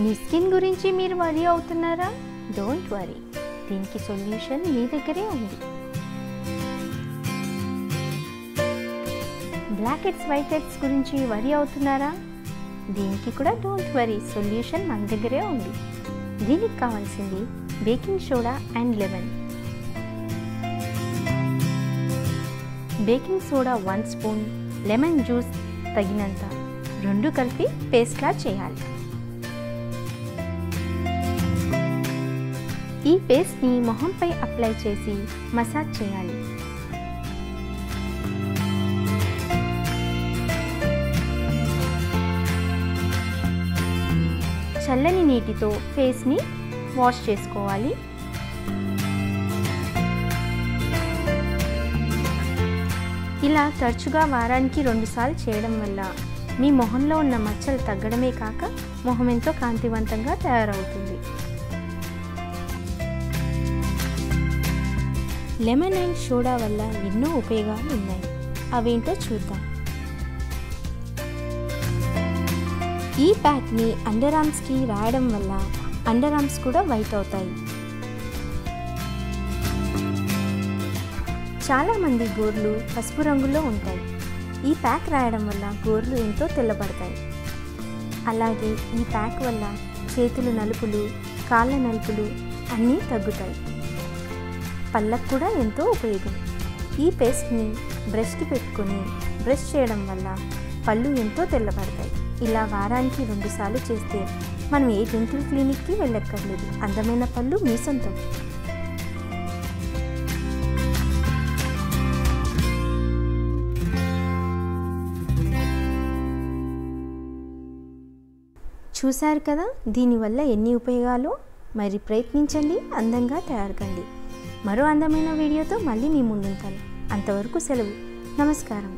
మీ skin గురించి మీరు worry అవుతున్నారా? డోంట్ వరీ, దీనికి సొల్యూషన్ మీ దగ్గరే ఉంది. బ్లాక్ హెడ్స్ వైట్ హెడ్స్ గురించి వరీ అవుతున్నారా? దీనికి కూడా డోంట్ వరీ, సొల్యూషన్ మన దగ్గరే ఉంది. దీనికి కావాల్సింది baking soda and lemon. Baking soda 1 spoon, lemon juice తగినంత, రెండు కలిపి పేస్ట్లా చేయాలి. ఈ పేస్ట్ని మొహంపై అప్లై చేసి మసాజ్ చేయాలి. చల్లని నీటితో ఫేస్ని వాష్ చేసుకోవాలి. ఇలా తరచుగా వారానికి 2 సార్లు చేయడం వల్ల మీ మొహంలో ఉన్న మచ్చలు తగ్గడమే కాక మొహం ఎంతో కాంతివంతంగా తయారవుతుంది. లెమన్ అండ్ సోడా వల్ల ఎన్నో ఉపయోగాలు ఉన్నాయి, అవేంటో చూద్దాం. ఈ ప్యాక్ని అండర్ ఆర్మ్స్కి రాయడం వల్ల అండర్ ఆర్మ్స్ కూడా వైట్ అవుతాయి. చాలామంది గోర్లు పసుపు రంగులో ఉంటాయి. ఈ ప్యాక్ రాయడం వల్ల గోర్లు ఎంతో తెల్లబడతాయి. అలాగే ఈ ప్యాక్ వల్ల చేతులు నలుపులు, కాళ్ళ నలుపులు అన్నీ తగ్గుతాయి. పళ్ళకు కూడా ఎంతో ఉపయోగం. ఈ పేస్ట్ని బ్రష్కి పెట్టుకొని బ్రష్ చేయడం వల్ల పళ్ళు ఎంతో తెల్లబడతాయి. ఇలా వారానికి 2 సార్లు చేస్తే మనం ఏ డెంటల్ క్లినిక్కి వెళ్ళక్కర్లేదు. అందమైన పళ్ళు మీ సొంతం. చూశారు కదా దీనివల్ల ఎన్ని ఉపయోగాలు. మరి ప్రయత్నించండి, అందంగా తయారుకండి. మరో అందమైన వీడియోతో మళ్ళీ మీ ముందుంటాను. అంతవరకు సెలవు. నమస్కారం.